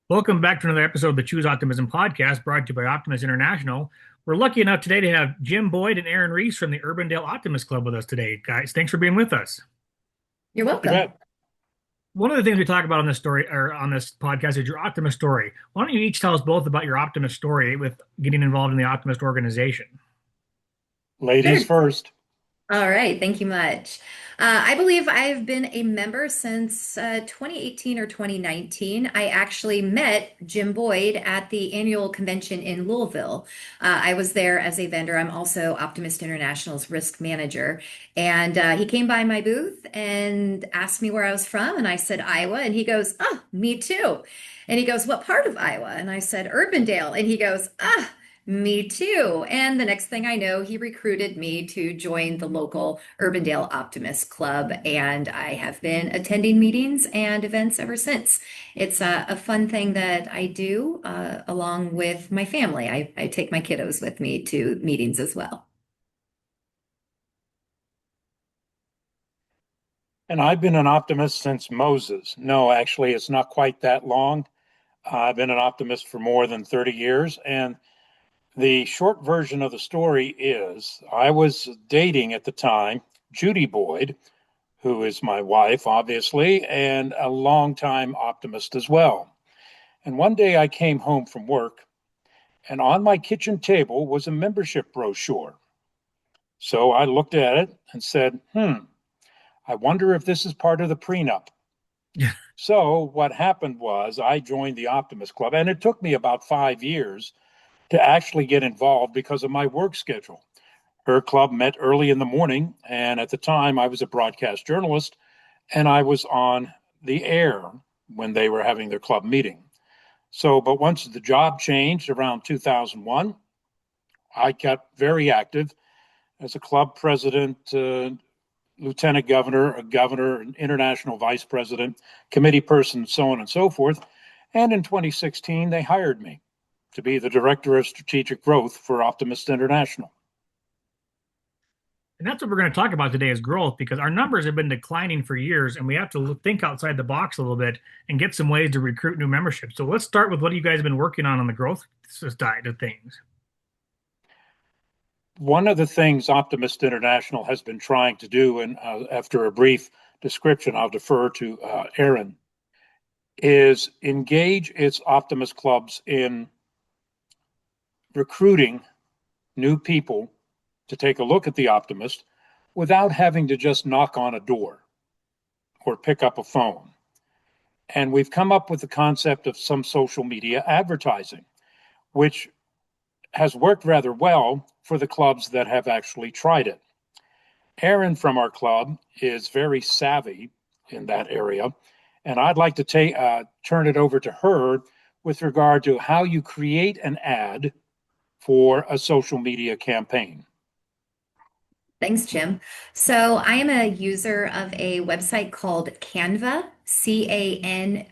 Welcome back to another episode of the Choose Optimism podcast brought to you by Optimist International. We're lucky enough today to have Jim Boyd and Aaron Reese from the Urbandale Optimist Club with us today. Guys, thanks for being with us. You're You welcome. bet. One of the things we talk about on this story or on this podcast is your Optimist story. Why don't you each tell us both about your Optimist story with getting involved in the Optimist organization? Ladies Sure. first. All right. Thank you much. I believe I've been a member since 2018 or 2019. I actually met Jim Boyd at the annual convention in Louisville. I was there as a vendor. I'm also Optimist International's risk manager. And he came by my booth and asked me where I was from. And I said, Iowa. And he goes, Oh, me too. And he goes, What part of Iowa? And I said, Urbandale. And he goes, Me too. And the next thing I know, he recruited me to join the local Urbandale Optimist Club, and I have been attending meetings and events ever since. It's a fun thing that I do along with my family. I take my kiddos with me to meetings as well. And I've been an optimist since Moses. No, actually, it's not quite that long. I've been an optimist for more than 30 years. And the short version of the story is I was dating at the time Judy Boyd, who is my wife, obviously, and a longtime optimist as well. And one day I came home from work, and on my kitchen table was a membership brochure. So I looked at it and said, I wonder if this is part of the prenup. Yeah. So what happened was I joined the Optimist Club, and it took me about 5 years to actually get involved because of my work schedule. Her club met early in the morning, and at the time I was a broadcast journalist, and I was on the air when they were having their club meeting. So, but once the job changed around 2001, I got very active as a club president, lieutenant governor, a governor, an international vice president, committee person, so on and so forth. And in 2016, they hired me to be the director of strategic growth for Optimist International. And that's what we're going to talk about today is growth because our numbers have been declining for years and we have to think outside the box a little bit and get some ways to recruit new membership. So let's start with what you guys have been working on the growth side of things. One of the things Optimist International has been trying to do, and after a brief description, I'll defer to Aaron, is engage its Optimist clubs in recruiting new people to take a look at the Optimist without having to just knock on a door or pick up a phone. And we've come up with the concept of some social media advertising, which has worked rather well for the clubs that have actually tried it. Erin from our club is very savvy in that area, and I'd like to turn it over to her with regard to how you create an ad for a social media campaign. Thanks, Jim. So I am a user of a website called Canva, Canva.com.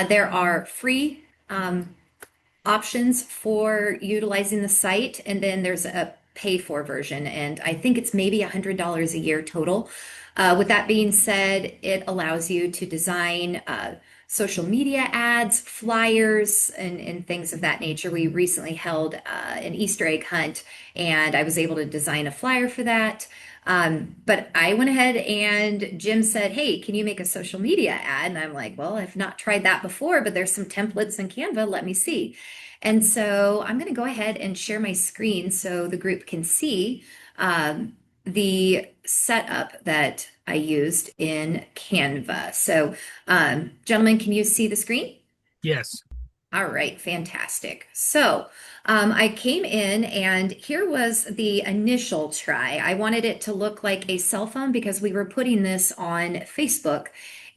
There are free options for utilizing the site, and then there's a pay for version, and I think it's maybe $100 a year total. With that being said, it allows you to design social media ads, flyers, and things of that nature. We recently held an Easter egg hunt, and I was able to design a flyer for that. But I went ahead and Jim said, Hey, can you make a social media ad? And I'm like, Well, I've not tried that before, but there's some templates in Canva. Let me see. And so I'm going to go ahead and share my screen so the group can see the setup that I used in Canva. So, gentlemen, can you see the screen? Yes. All right, fantastic. So I came in and here was the initial try. I wanted it to look like a cell phone because we were putting this on Facebook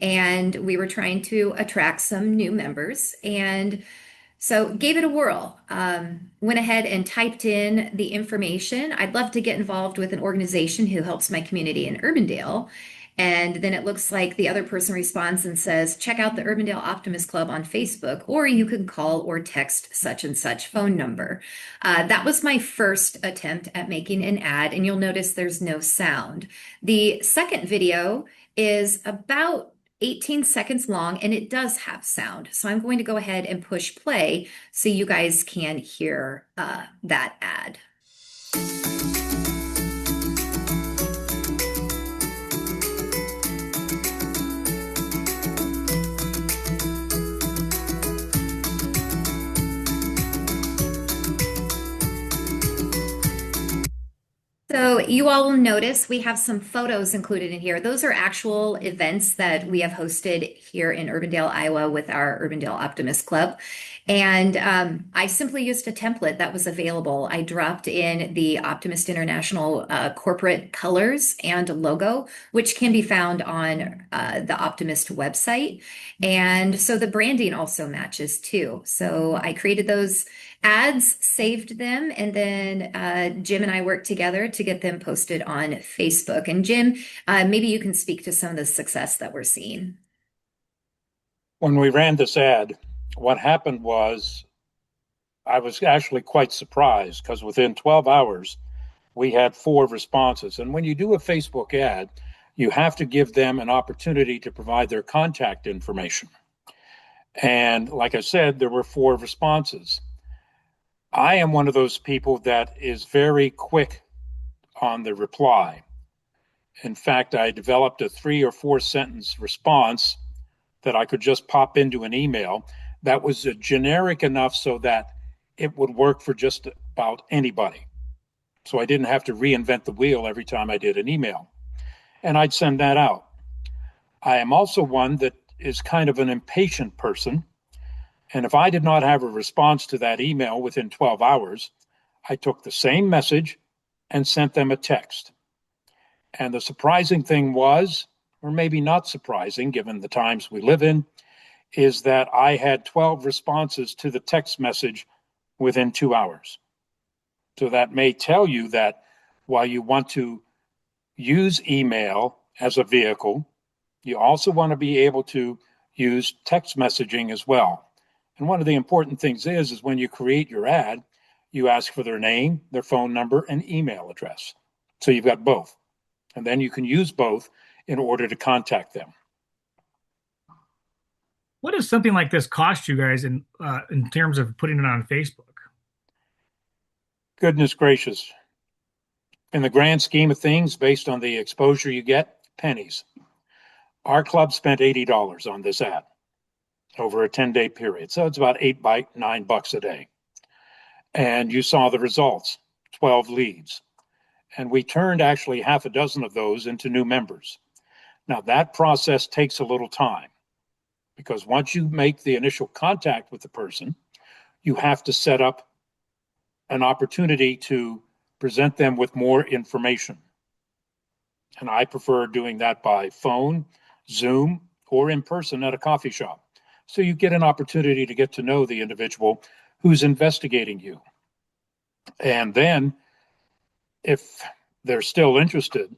and we were trying to attract some new members. And so gave it a whirl. Went ahead and typed in the information. I'd love to get involved with an organization who helps my community in Urbandale. And then it looks like the other person responds and says, check out the Urbandale Optimist Club on Facebook, or you can call or text such and such phone number. That was my first attempt at making an ad, and you'll notice there's no sound. The second video is about 18 seconds long, and it does have sound. So I'm going to go ahead and push play so you guys can hear that ad. So you all will notice we have some photos included in here. Those are actual events that we have hosted here in Urbandale, Iowa with our Urbandale Optimist Club. And I simply used a template that was available. I dropped in the Optimist International corporate colors and logo, which can be found on the Optimist website. And so the branding also matches too. So I created those ads, saved them, and then Jim and I worked together to get them posted on Facebook. And Jim, maybe you can speak to some of the success that we're seeing. When we ran this ad, what happened was I was actually quite surprised because within 12 hours, we had 4 responses. And when you do a Facebook ad, you have to give them an opportunity to provide their contact information. And like I said, there were 4 responses. I am one of those people that is very quick on the reply. In fact, I developed a 3 or 4 sentence response that I could just pop into an email that was generic enough so that it would work for just about anybody. So I didn't have to reinvent the wheel every time I did an email. And I'd send that out. I am also one that is kind of an impatient person. And if I did not have a response to that email within 12 hours, I took the same message and sent them a text. And the surprising thing was, or maybe not surprising given the times we live in, is that I had 12 responses to the text message within 2 hours. So that may tell you that while you want to use email as a vehicle, you also want to be able to use text messaging as well. And one of the important things is when you create your ad, you ask for their name, their phone number, and email address. So you've got both. And then you can use both in order to contact them. What does something like this cost you guys in terms of putting it on Facebook? Goodness gracious. In the grand scheme of things, based on the exposure you get, pennies. Our club spent $80 on this ad over a 10-day period. So it's about $9 a day. And you saw the results, 12 leads. And we turned actually half a dozen of those into new members. Now that process takes a little time because once you make the initial contact with the person, you have to set up an opportunity to present them with more information. And I prefer doing that by phone, Zoom, or in person at a coffee shop. So you get an opportunity to get to know the individual who's investigating you. And then if they're still interested,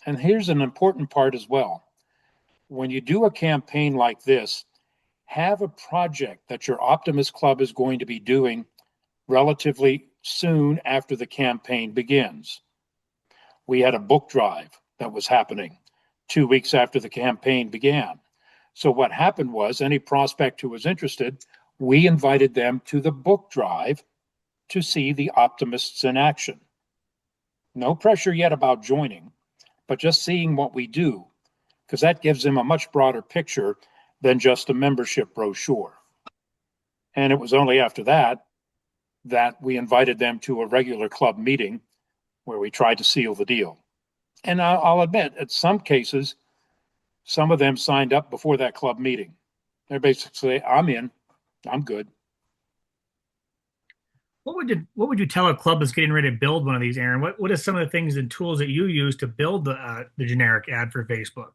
and here's an important part as well. When you do a campaign like this, have a project that your Optimist Club is going to be doing relatively soon after the campaign begins. We had a book drive that was happening 2 weeks after the campaign began. So what happened was any prospect who was interested, we invited them to the book drive to see the Optimists in action. No pressure yet about joining, but just seeing what we do, because that gives them a much broader picture than just a membership brochure. And it was only after that that we invited them to a regular club meeting where we tried to seal the deal. And I'll admit, in some cases, some of them signed up before that club meeting. They're basically, I'm in, I'm good. What would you tell a club that's getting ready to build one of these, Aaron? What are some of the things and tools that you use to build the generic ad for Facebook?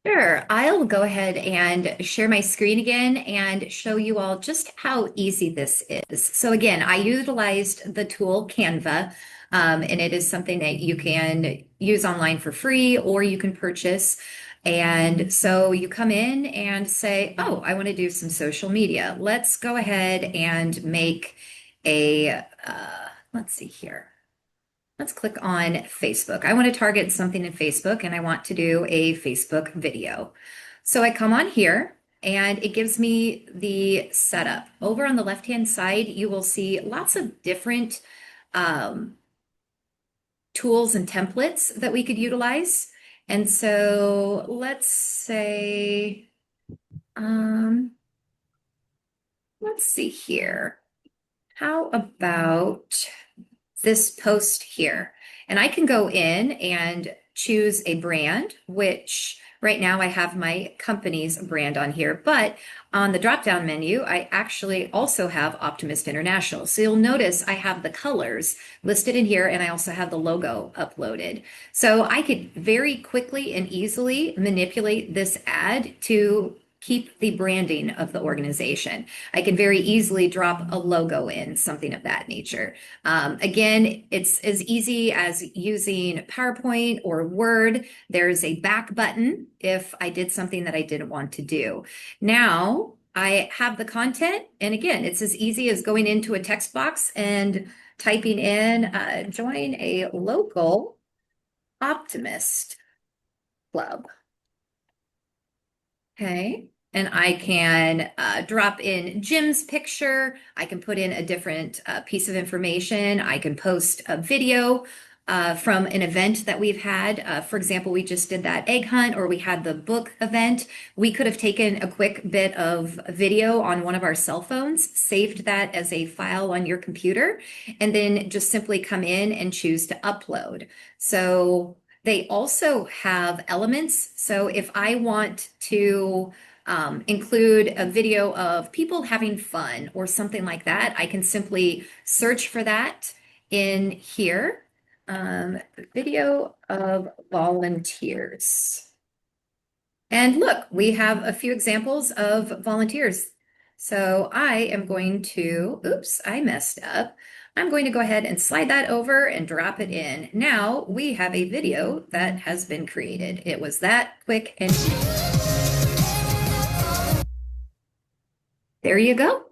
Sure, I'll go ahead and share my screen again and show you all just how easy this is. So again, I utilized the tool Canva, and it is something that you can use online for free or you can purchase. And so you come in and say, oh, I want to do some social media. Let's go ahead and make let's see here. Let's click on Facebook. I want to target something in Facebook and I want to do a Facebook video. So I come on here and it gives me the setup. Over on the left-hand side, you will see lots of different um, tools and templates that we could utilize. And so let's say, um, let's see here. How about this post here? And I can go in and choose a brand, which right now I have my company's brand on here, but on the drop-down menu, I actually also have Optimist International. So you'll notice I have the colors listed in here and I also have the logo uploaded. So I could very quickly and easily manipulate this ad to keep the branding of the organization. I can very easily drop a logo in, something of that nature. Again, it's as easy as using PowerPoint or Word. There's a back button if I did something that I didn't want to do. Now I have the content, and again, it's as easy as going into a text box and typing in join a local optimist club. Okay. And I can drop in Jim's picture. I can put in a different piece of information. I can post a video from an event that we've had. For example, we just did that egg hunt, or we had the book event. We could have taken a quick bit of video on one of our cell phones, saved that as a file on your computer, and then just simply come in and choose to upload. So they also have elements. So if I want to include a video of people having fun or something like that, I can simply search for that in here. Video of volunteers. And look, we have a few examples of volunteers. So I am going to, oops, I messed up. I'm going to go ahead and slide that over and drop it in. Now we have a video that has been created. It was that quick and easy. There you go.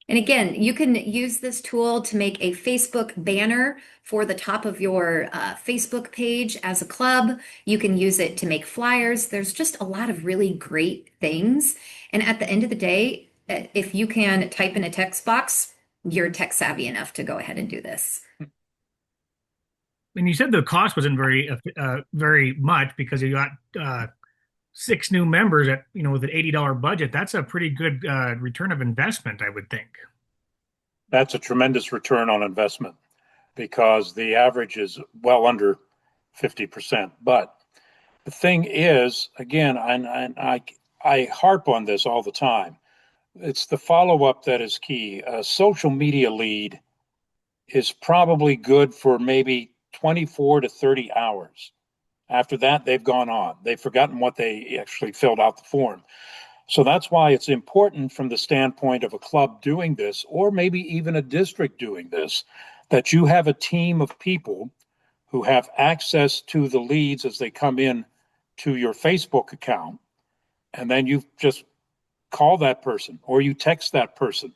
And again, you can use this tool to make a Facebook banner for the top of your Facebook page as a club. You can use it to make flyers. There's just a lot of really great things. And at the end of the day, if you can type in a text box, you're tech savvy enough to go ahead and do this. And you said the cost wasn't very much because you got 6 new members at with an $80 budget. That's a pretty good return of investment, I would think. That's a tremendous return on investment because the average is well under 50%. But the thing is, again, I harp on this all the time. It's the follow-up that is key. A social media lead is probably good for maybe 24 to 30 hours. After that, they've gone on. They've forgotten what they actually filled out the form. So that's why it's important from the standpoint of a club doing this, or maybe even a district doing this, that you have a team of people who have access to the leads as they come in to your Facebook account. And then you just call that person or you text that person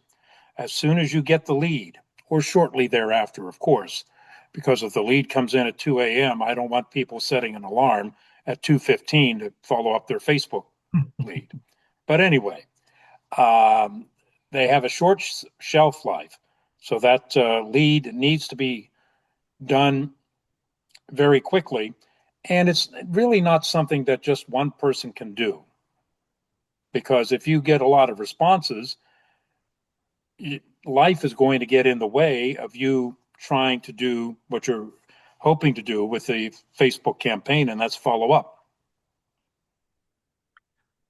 as soon as you get the lead, or shortly thereafter, of course, because if the lead comes in at 2 a.m., I don't want people setting an alarm at 2:15 to follow up their Facebook lead. But anyway, they have a short shelf life, so that lead needs to be done very quickly. And it's really not something that just one person can do. Because if you get a lot of responses, life is going to get in the way of you trying to do what you're hoping to do with the Facebook campaign, and that's follow up.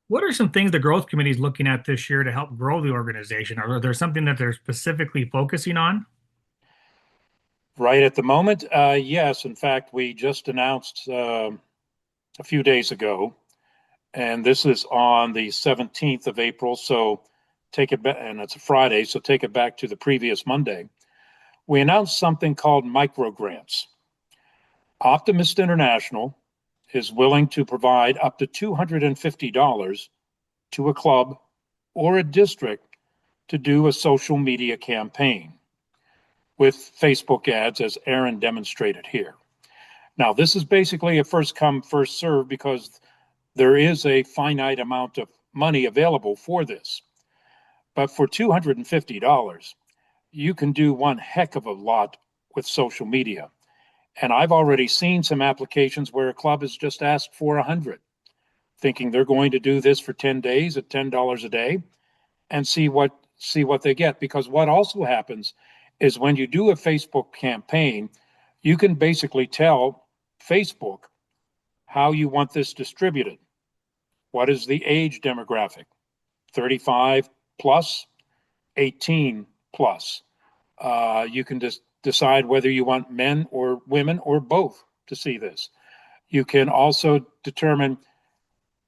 What are some things the growth committee is looking at this year to help grow the organization? Are there something that they're specifically focusing on? Right at the moment, yes. In fact, we just announced a few days ago, and this is on the 17th of April. So take it back, and it's a Friday, so take it back to the previous Monday. We announced something called micro grants. Optimist International is willing to provide up to $250 to a club or a district to do a social media campaign with Facebook ads, as Aaron demonstrated here. Now, this is basically a first come, first serve because there is a finite amount of money available for this. But for $250, you can do one heck of a lot with social media. And I've already seen some applications where a club has just asked for 100, thinking they're going to do this for 10 days at $10 a day and see what they get. Because what also happens is when you do a Facebook campaign, you can basically tell Facebook how you want this distributed. What is the age demographic? 35 plus, 18 plus. You can just decide whether you want men or women or both to see this. You can also determine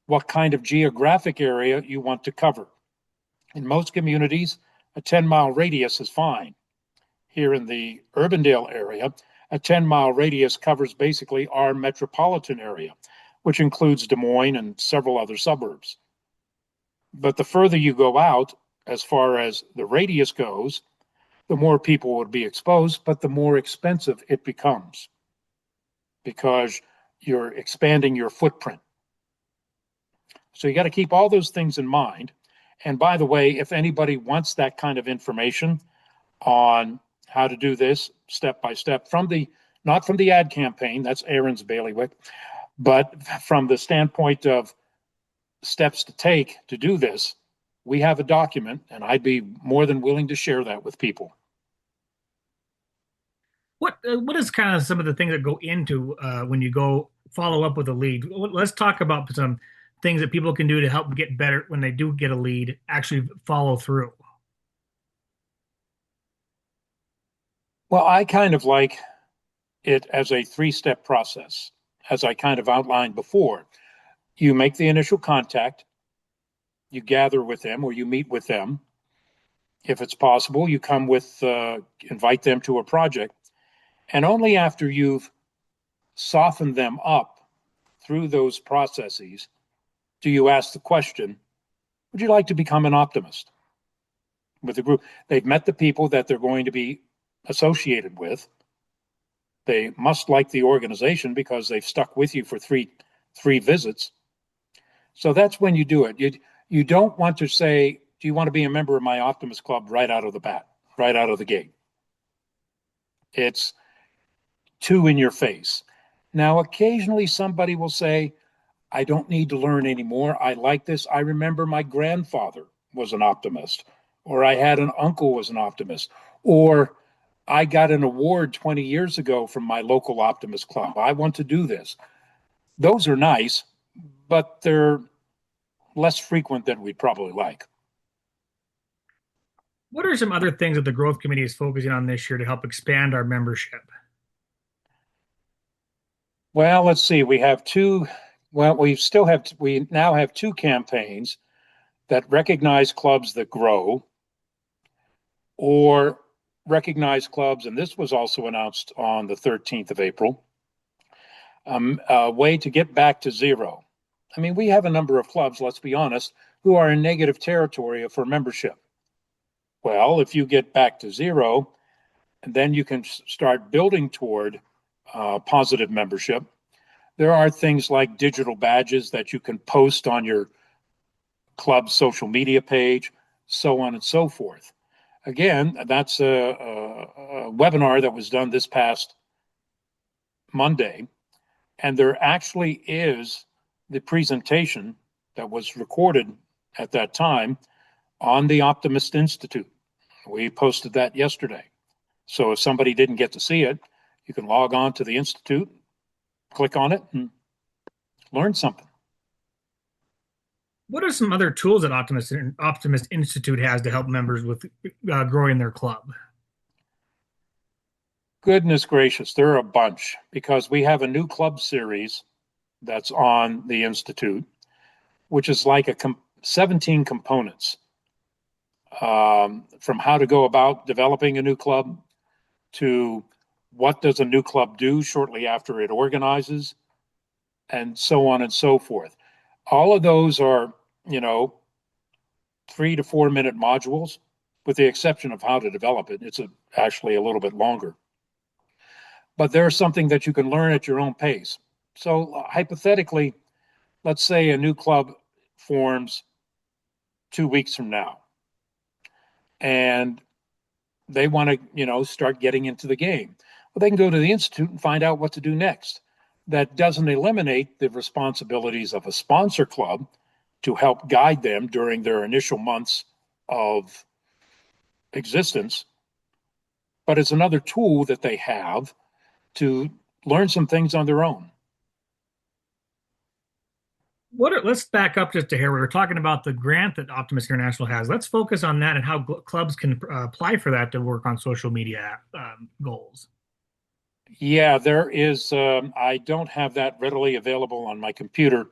what kind of geographic area you want to cover. In most communities, a 10-mile radius is fine. Here in the Urbandale area, a 10-mile radius covers basically our metropolitan area, which includes Des Moines and several other suburbs. But the further you go out, as far as the radius goes, the more people would be exposed, but the more expensive it becomes because you're expanding your footprint. So you got to keep all those things in mind. And by the way, if anybody wants that kind of information on how to do this step by step not from the ad campaign, that's Aaron's bailiwick, but from the standpoint of steps to take to do this, we have a document, and I'd be more than willing to share that with people. What is kind of some of the things that go into when you go follow up with a lead? Let's talk about some things that people can do to help get better when they do get a lead, actually follow through. Well, I kind of like it as a three-step process, as I kind of outlined before. You make the initial contact, you gather with them or you meet with them. If it's possible, you invite them to a project. And only after you've softened them up through those processes do you ask the question, would you like to become an optimist? With the group, they've met the people that they're going to be associated with. They must like the organization because they've stuck with you for three visits. So that's when you do it. You don't want to say, do you want to be a member of my Optimist Club right out of the bat, right out of the gate? It's too in your face. Now, occasionally somebody will say, I don't need to learn anymore. I like this. I remember my grandfather was an optimist, or I had an uncle was an optimist, or I got an award 20 years ago from my local Optimist Club. I want to do this. Those are nice, but they're less frequent than we'd probably like. What are some other things that the growth committee is focusing on this year to help expand our membership? Well, let's see. We now have two campaigns that recognize clubs that grow or recognize clubs, and this was also announced on the 13th of April, a way to get back to zero. I mean, we have a number of clubs, let's be honest, who are in negative territory for membership. Well, if you get back to zero, then you can start building toward positive membership. There are things like digital badges that you can post on your club's social media page, so on and so forth. Again, that's a webinar that was done this past Monday, and there actually is the presentation that was recorded at that time on the Optimist Institute. We posted that yesterday. So if somebody didn't get to see it, you can log on to the Institute, click on it, and learn something. What are some other tools that Optimist Institute has to help members with growing their club? Goodness gracious, there are a bunch because we have a new club series that's on the Institute, which is like 17 components, from how to go about developing a new club to what does a new club do shortly after it organizes, and so on and so forth. All of those are, 3 to 4 minute modules, with the exception of how to develop it. It's actually a little bit longer. But there's something that you can learn at your own pace. So hypothetically, let's say a new club forms 2 weeks from now, and they want to, start getting into the game. Well, they can go to the institute and find out what to do next. That doesn't eliminate the responsibilities of a sponsor club to help guide them during their initial months of existence, but it's another tool that they have to learn some things on their own. Let's back up just a hair. We were talking about the grant that Optimist International has. Let's focus on that and how clubs can apply for that to work on social media goals. Yeah, there is. I don't have that readily available on my computer,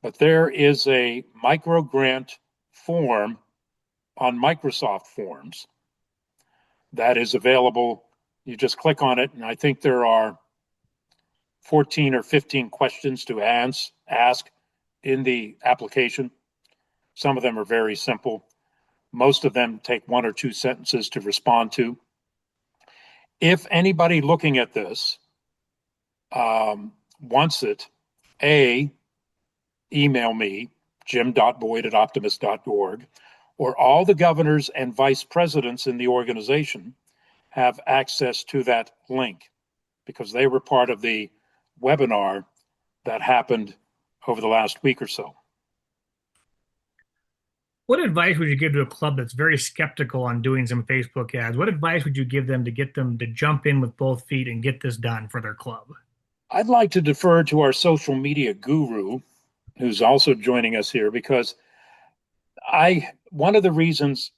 but there is a micro grant form on Microsoft Forms that is available. You just click on it, and I think there are 14 or 15 questions to ask in the application. Some of them are very simple. Most of them take 1 or 2 sentences to respond to. If anybody looking at this wants it, email me, jim.boyd@optimist.org, or all the governors and vice presidents in the organization have access to that link because they were part of the webinar that happened over the last week or so. What advice would you give to a club that's very skeptical on doing some Facebook ads? What advice would you give them to get them to jump in with both feet and get this done for their club? I'd like to defer to our social media guru, who's also joining us here, because one of the reasons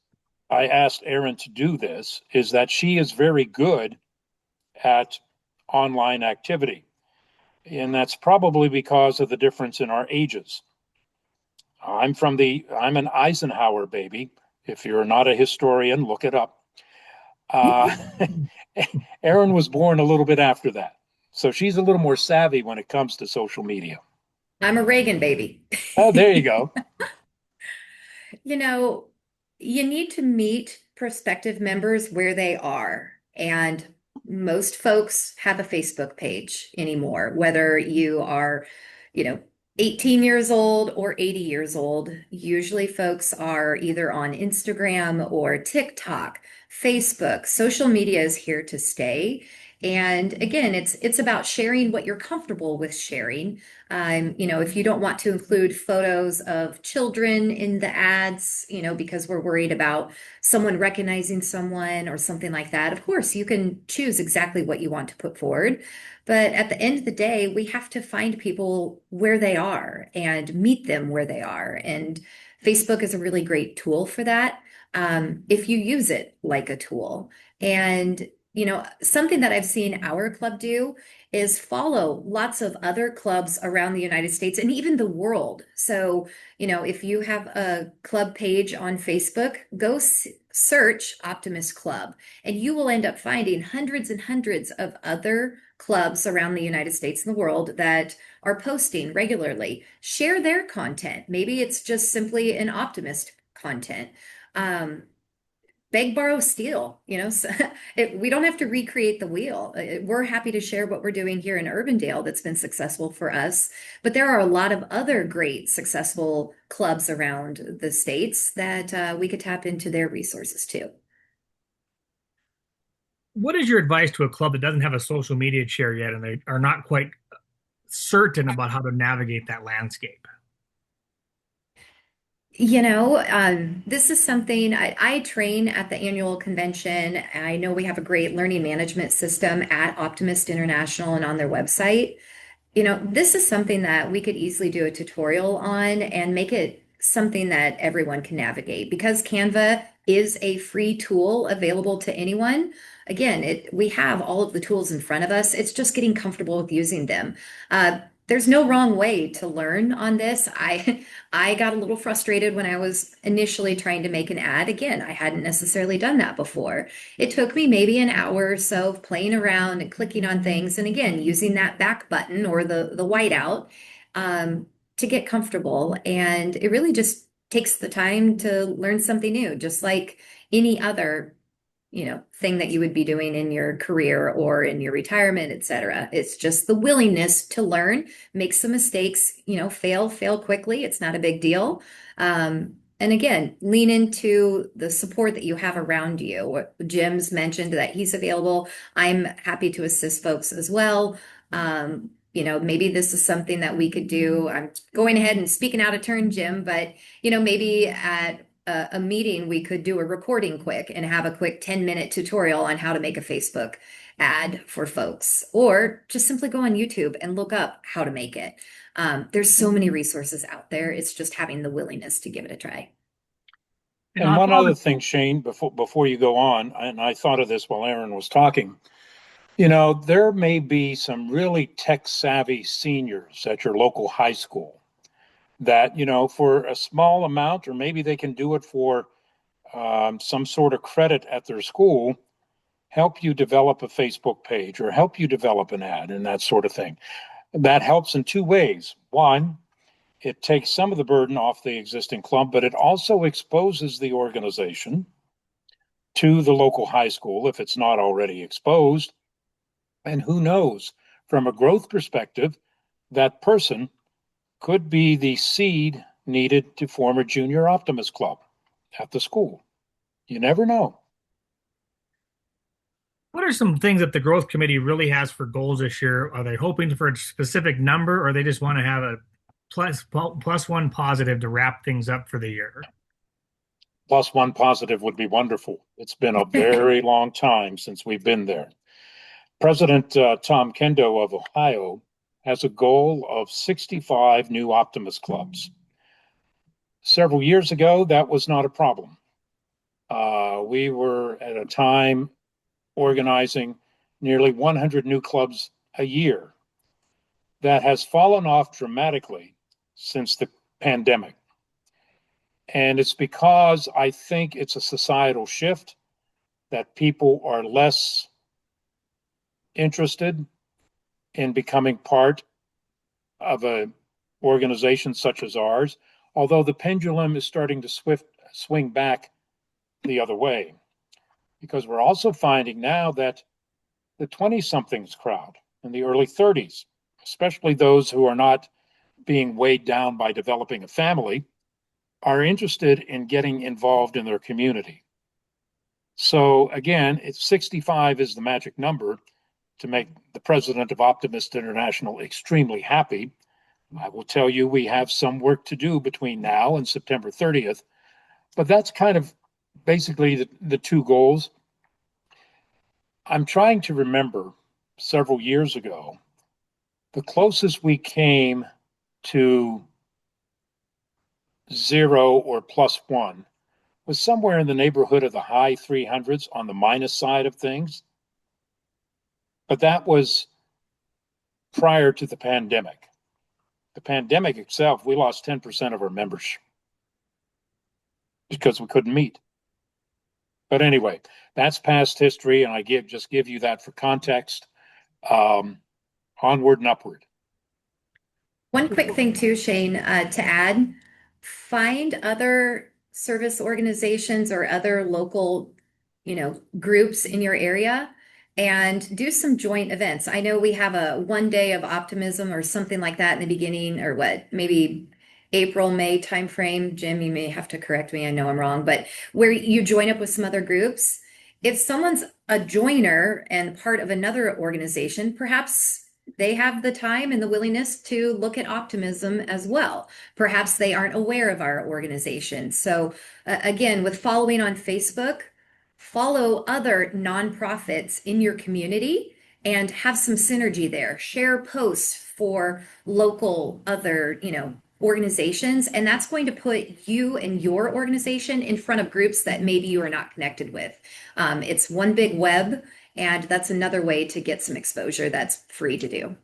I asked Erin to do this is that she is very good at online activity. And that's probably because of the difference in our ages. I'm an Eisenhower baby. If you're not a historian, look it up. Uh, Erin was born a little bit after that. So she's a little more savvy when it comes to social media. I'm a Reagan baby. Oh, there you go. You know, you need to meet prospective members where they are. And most folks have a Facebook page anymore, whether you are, you know, 18 years old or 80 years old. Usually folks are either on Instagram or TikTok, Facebook. Social media is here to stay. And again, it's about sharing what you're comfortable with sharing. If you don't want to include photos of children in the ads, because we're worried about someone recognizing someone or something like that, of course, you can choose exactly what you want to put forward. But at the end of the day, we have to find people where they are and meet them where they are. And Facebook is a really great tool for that, if you use it like a tool. And something that I've seen our club do is follow lots of other clubs around the United States and even the world. So, if you have a club page on Facebook, go search Optimist Club, and you will end up finding hundreds and hundreds of other clubs around the United States and the world that are posting regularly. Share their content. Maybe it's just simply an optimist content. Um, Beg, borrow, steal. So we don't have to recreate the wheel. We're happy to share what we're doing here in Urbandale that's been successful for us. But there are a lot of other great, successful clubs around the states that we could tap into their resources too. What is your advice to a club that doesn't have a social media chair yet and they are not quite certain about how to navigate that landscape? This is something I train at the annual convention. I know we have a great learning management system at Optimist International and on their website. This is something that we could easily do a tutorial on and make it something that everyone can navigate because Canva is a free tool available to anyone. Again, we have all of the tools in front of us. It's just getting comfortable with using them. There's no wrong way to learn on this. I got a little frustrated when I was initially trying to make an ad. Again, I hadn't necessarily done that before. It took me maybe an hour or so of playing around and clicking on things, and again, using that back button or the whiteout to get comfortable. And it really just takes the time to learn something new, just like any other thing that you would be doing in your career or in your retirement, etc. It's just the willingness to learn, make some mistakes, fail quickly. It's not a big deal. And again, lean into the support that you have around you. Jim's mentioned that he's available. I'm happy to assist folks as well. Maybe this is something that we could do. I'm going ahead and speaking out of turn, Jim, but maybe at a meeting, we could do a recording quick and have a quick 10-minute tutorial on how to make a Facebook ad for folks, or just simply go on YouTube and look up how to make it. There's so many resources out there. It's just having the willingness to give it a try. And And on one all other the, thing, Shane, before you go on, and I thought of this while Aaron was talking, there may be some really tech savvy seniors at your local high school that, for a small amount, or maybe they can do it for some sort of credit at their school, help you develop a Facebook page or help you develop an ad and that sort of thing. That helps in two ways. One, it takes some of the burden off the existing club, but it also exposes the organization to the local high school if it's not already exposed. And who knows, from a growth perspective, that person could be the seed needed to form a junior Optimist club at the school. You never know. what are some things that the growth committee really has for goals this year? Are they hoping for a specific number, or they just want to have a plus one positive to wrap things up for the year? Plus one positive would be wonderful. It's been a very long time since we've been there. President Tom Kendo of Ohio has a goal of 65 new Optimist clubs. Several years ago, that was not a problem. We were at a time organizing nearly 100 new clubs a year. That has fallen off dramatically since the pandemic. And it's because I think it's a societal shift that people are less interested in becoming part of an organization such as ours, although the pendulum is starting to swing back the other way. Because we're also finding now that the 20-somethings crowd in the early 30s, especially those who are not being weighed down by developing a family, are interested in getting involved in their community. So again, it's 65 is the magic number to make the president of Optimist International extremely happy. I will tell you, we have some work to do between now and September 30th, but that's kind of basically the two goals. I'm trying to remember several years ago, the closest we came to zero or plus one was somewhere in the neighborhood of the high 300s on the minus side of things. But that was prior to the pandemic. The pandemic itself, we lost 10% of our members because we couldn't meet. But anyway, that's past history, and I just give you that for context. Onward and upward. One quick thing too, Shane, to add, find other service organizations or other local, groups in your area and do some joint events. I know we have a 1 day of optimism or something like that in the beginning, or what, maybe April, May timeframe. Jim, you may have to correct me. I know I'm wrong, but where you join up with some other groups. If someone's a joiner and part of another organization, perhaps they have the time and the willingness to look at optimism as well. Perhaps they aren't aware of our organization. So, again, with following on Facebook, follow other nonprofits in your community and have some synergy there. Share posts for local other, organizations, and that's going to put you and your organization in front of groups that maybe you are not connected with. It's one big web, and that's another way to get some exposure that's free to do.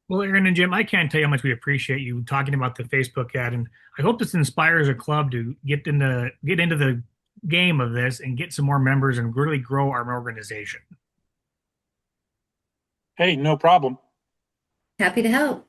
Well, Aaron and Jim, I can't tell you how much we appreciate you talking about the Facebook ad, and I hope this inspires a club to get into the game of this and get some more members and really grow our organization. Hey, no problem. Happy to help.